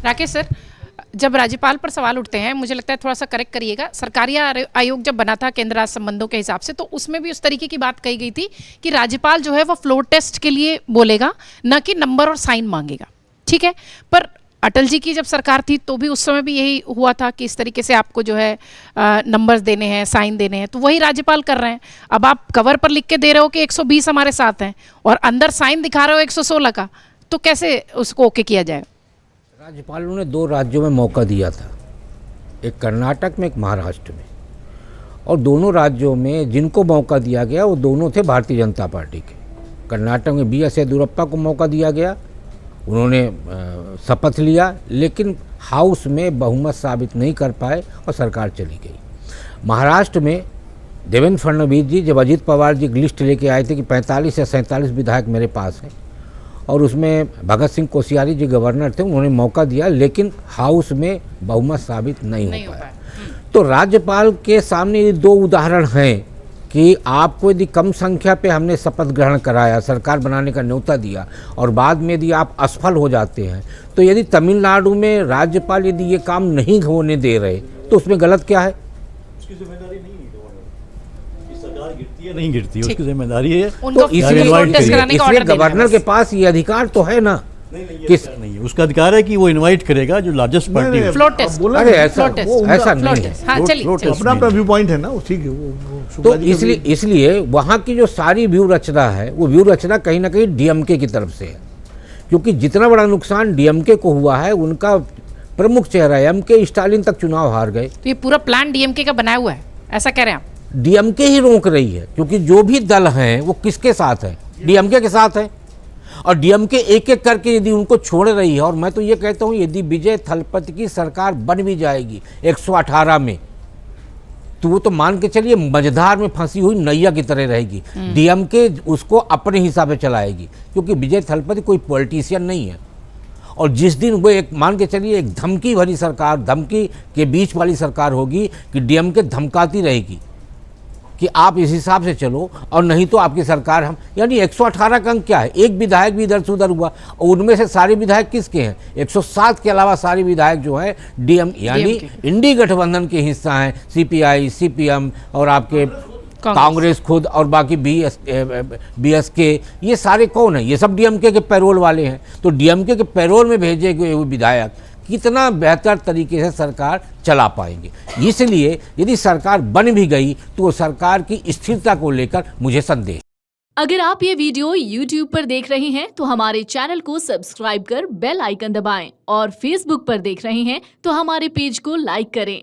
Rakesh sir, जब राज्यपाल पर सवाल उठते हैं, मुझे लगता है थोड़ा सा करेक्ट करिएगा, सरकारी आयोग जब बना था केंद्र राज्य संबंधों के हिसाब से, तो उसमें भी उस तरीके की बात कही गई थी कि राज्यपाल जो है वो फ्लोर टेस्ट के लिए बोलेगा, न कि नंबर और साइन मांगेगा। ठीक है, पर अटल जी की जब सरकार थी तो भी उस समय भी यही हुआ था कि इस तरीके से आपको जो है नंबर्स देने हैं, साइन देने हैं, तो वही राज्यपाल कर रहे हैं। अब आप कवर पर लिख के दे रहे हो कि 120 हमारे साथ हैं और अंदर साइन दिखा रहे हो 116 का, तो कैसे उसको ओके किया जाए? राज्यपालों ने 2 राज्यों में मौका दिया था, एक कर्नाटक में, एक महाराष्ट्र में, और दोनों राज्यों में जिनको मौका दिया गया वो दोनों थे भारतीय जनता पार्टी के। कर्नाटक में BS येदियुरप्पा को मौका दिया गया, उन्होंने शपथ लिया, लेकिन हाउस में बहुमत साबित नहीं कर पाए और सरकार चली गई। महाराष्ट्र में देवेंद्र फडणवीस जी, जब अजीत पवार जी लिस्ट लेके आए थे कि 45 या 47 विधायक मेरे पास हैं, और उसमें भगत सिंह कोश्यारी जी गवर्नर थे, उन्होंने मौका दिया, लेकिन हाउस में बहुमत साबित नहीं हो पाया। तो राज्यपाल के सामने ये 2 उदाहरण हैं कि आपको यदि कम संख्या पे हमने शपथ ग्रहण कराया, सरकार बनाने का न्योता दिया, और बाद में यदि आप असफल हो जाते हैं, तो यदि तमिलनाडु में राज्यपाल यदि ये काम नहीं होने दे रहे तो उसमें गलत क्या है? उसकी जिम्मेदारी नहीं है कि सरकार गिरती है नहीं गिरती, उसकी जिम्मेदारी है। तो इसलिए गवर्नर के पास ये अधिकार तो है ना, किस नहीं है, उसका अधिकार है कि वो इनवाइट करेगा जो लार्जेस्ट पार्टी है। फ्लोर टेस्ट, अरे ऐसा नहीं है, हाँ, अपना व्यू पॉइंट है ना, ठीक है। तो इसलिए वहाँ की जो सारी व्यू रचना है, वो व्यू रचना कहीं ना कहीं DMK की तरफ से है, क्योंकि जितना बड़ा नुकसान DMK को हुआ है, उनका प्रमुख चेहरा MK स्टालिन तक चुनाव हार गए। तो ये पूरा प्लान DMK का बनाया हुआ है, ऐसा कह रहे हैं आप? DMK ही रोक रही है, क्योंकि जो भी दल हैं वो किसके साथ है? DMK के साथ है, और DMK एक एक करके यदि उनको छोड़ रही है, और मैं तो ये कहता हूँ यदि विजय थलपति की सरकार बन भी जाएगी 118 में, तो वो तो मान के चलिए मझधार में फंसी हुई नैया की तरह रहेगी। DMK उसको अपने हिसाब से चलाएगी, क्योंकि विजय थलपति कोई पॉलिटिशियन नहीं है। और जिस दिन वो एक मान के चलिए एक धमकी भरी सरकार, धमकी के बीच वाली सरकार होगी कि DMK धमकाती रहेगी कि आप इस हिसाब से चलो और नहीं तो आपकी सरकार हम, यानी 118 का अंक क्या है? एक विधायक भी इधर से उधर हुआ, और उनमें से सारे विधायक किसके हैं? 107 के अलावा सारे विधायक जो हैं यानी इंडी गठबंधन के हिस्सा हैं, CPI, CPM और आपके कांग्रेस खुद, और बाकी BSK, ये सारे कौन है? ये सब DMK के पैरोल वाले हैं। तो DMK के पैरोल में भेजे गए हुए विधायक कितना बेहतर तरीके से सरकार चला पाएंगे। इसलिए यदि सरकार बन भी गई तो सरकार की स्थिरता को लेकर मुझे संदेह। अगर आप ये वीडियो YouTube पर देख रहे हैं तो हमारे चैनल को सब्सक्राइब कर बेल आइकन दबाएं, और Facebook पर देख रहे हैं तो हमारे पेज को लाइक करें।